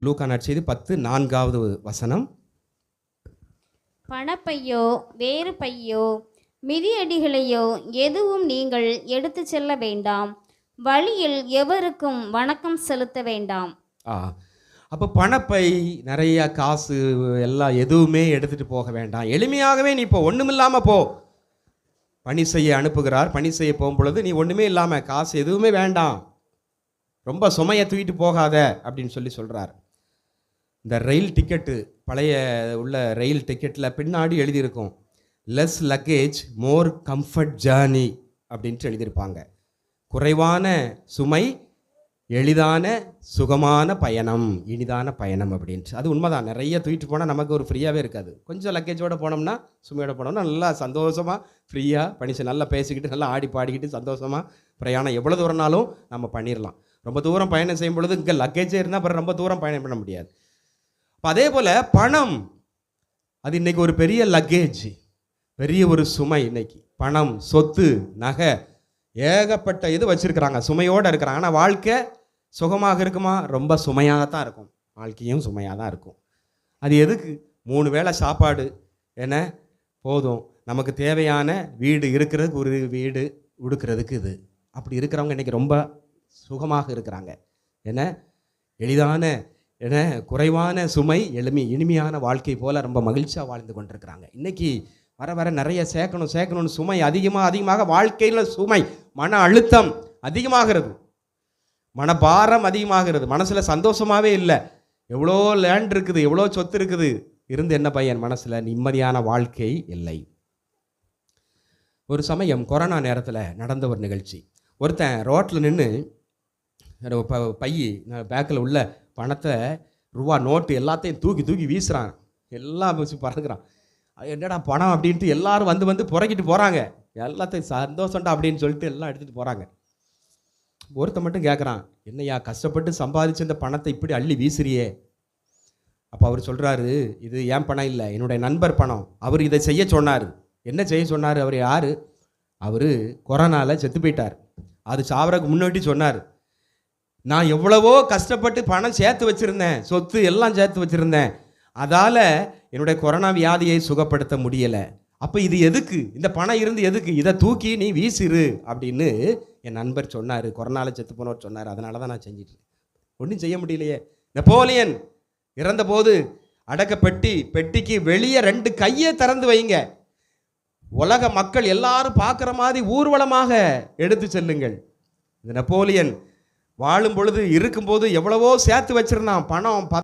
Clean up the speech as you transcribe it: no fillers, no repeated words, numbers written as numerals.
லூக்கா நற்செய்தி 10:4 பணப்பையோ வேறு பையோ மிதியடிகளையோ எதுவும் நீங்கள் எடுத்து செல்ல வேண்டாம். வழியில் எவருக்கும் வணக்கம் செலுத்த வேண்டாம். அப்போ பணப்பை நிறைய காசு எல்லாம் எதுவுமே எடுத்துட்டு போக வேண்டாம். எளிமையாகவே நீ இப்போ ஒன்றுமில்லாமல் போ. பணி செய்ய அனுப்புகிறார். பணி செய்ய போகும் பொழுது நீ ஒன்றுமே இல்லாமல் காசு எதுவுமே வேண்டாம், ரொம்ப சுமையை தூக்கிட்டு போகாத அப்படின்னு சொல்கிறார். இந்த ரயில் டிக்கெட்டு, பழைய உள்ள ரயில் டிக்கெட்டில் பின்னாடி எழுதியிருக்கும், லெஸ் லக்கேஜ் மோர் கம்ஃபர்ட் ஜேர்னி அப்படின்ட்டு எழுதியிருப்பாங்க. குறைவான சுமை, எளிதான சுகமான பயணம், இனிதான பயணம் அப்படின்ட்டு. அது உண்மைதான். நிறைய தூக்கிட்டு போனால் நமக்கு ஒரு ஃப்ரீயாகவே இருக்காது. கொஞ்சம் லக்கேஜோடு போனோம்னா, சுமையோட போனோம்னா நல்லா சந்தோஷமாக ஃப்ரீயாக பணிச்சு நல்லா பேசிக்கிட்டு நல்லா ஆடி பாடிக்கிட்டு சந்தோஷமாக பிரயாணம் எவ்வளோ தூரம்னாலும் நம்ம பண்ணிடலாம். ரொம்ப தூரம் பயணம் செய்யும் பொழுது இங்கே லக்கேஜே இருந்தால் அப்புறம் ரொம்ப தூரம் பயணம் பண்ண முடியாது. இப்போ அதே போல் பணம், அது இன்றைக்கி ஒரு பெரிய லக்கேஜ், பெரிய ஒரு சுமை. இன்னைக்கு பணம், சொத்து, நகை, ஏகப்பட்ட இது வச்சுருக்கிறாங்க, சுமையோடு இருக்கிறாங்க. ஆனால் வாழ்க்கை சுகமாக இருக்குமா? ரொம்ப சுமையாகத்தான் இருக்கும். வாழ்க்கையும் சுமையாக தான் இருக்கும். அது எதுக்கு? 3 வேளை சாப்பாடு என்ன போதும், நமக்கு தேவையான வீடு இருக்கிறதுக்கு, ஒரு வீடு உடுக்கிறதுக்கு இது. அப்படி இருக்கிறவங்க இன்றைக்கி ரொம்ப சுகமாக இருக்கிறாங்க. என்ன எளிதான, என்ன குறைவான சுமை, இனிமையான வாழ்க்கை போல் ரொம்ப மகிழ்ச்சியாக வாழ்ந்து கொண்டிருக்கிறாங்க. இன்றைக்கி வர வர நிறைய சேர்க்கணும்னு சுமை அதிகமாக வாழ்க்கையில் சுமை, மன அழுத்தம் அதிகமாகிறது, மனபாரம் அதிகமாகிறது, மனசில் சந்தோஷமாகவே இல்லை. எவ்வளோ லேண்ட் இருக்குது, எவ்வளோ சொத்து இருக்குது, இருந்து என்ன பையன், மனசில் நிம்மதியான வாழ்க்கை இல்லை. ஒரு சமயம் கொரோனா நேரத்தில் நடந்த ஒரு நிகழ்ச்சி. ஒருத்தன் ரோட்டில் நின்று பையி பேக்கில் உள்ள பணத்தை, ரூபா நோட்டு எல்லாத்தையும் தூக்கி வீசுகிறான். எல்லாம் வச்சு பறக்குறான். என்னடா பணம் அப்படின்ட்டு எல்லாரும் வந்து புறக்கிட்டு போகிறாங்க. எல்லாத்தையும் சந்தோஷம்டா அப்படின்னு சொல்லிட்டு எல்லாம் எடுத்துகிட்டு போகிறாங்க. ஒருத்த மட்டும் கேட்குறான், என்னையா கஷ்டப்பட்டு சம்பாதிச்சு இந்த பணத்தை இப்படி அள்ளி வீசுறியே? அப்போ அவர் சொல்கிறாரு, இது ஏன் பணம் இல்லை, என்னுடைய நண்பர் பணம். அவர் இதை செய்ய சொன்னார். என்ன செய்ய சொன்னார்? அவர் யார்? அவர் கொரோனாவில் செத்து போயிட்டார். அது சாவறதுக்கு முன்னாடி சொன்னார், நான் எவ்வளவோ கஷ்டப்பட்டு பணம் சேர்த்து வச்சுருந்தேன், சொத்து எல்லாம் சேர்த்து வச்சுருந்தேன், அதால் என்னுடைய கொரோனா வியாதியை சுகப்படுத்த முடியலை. அப்போ இது எதுக்கு, இந்த பணம் இருந்து எதுக்கு, இதை தூக்கி நீ வீசிரு அப்படின்னு என் நண்பர் சொன்னார். கொரோனாவில் செத்து போனவர் சொன்னார். அதனால தான் நான் செஞ்சிட்டு ஒன்றும் செய்ய முடியலையே. நெப்போலியன் இறந்தபோது அடக்க பெட்டிக்கு வெளியே 2 கையை திறந்து வைங்க, உலக மக்கள் எல்லாரும் பார்க்குற மாதிரி ஊர்வலமாக எடுத்து செல்லுங்கள். இந்த நெப்போலியன் வாழும் பொழுது இருக்கும்போது எவ்வளவோ சேர்த்து வச்சிருந்தான் பணம்.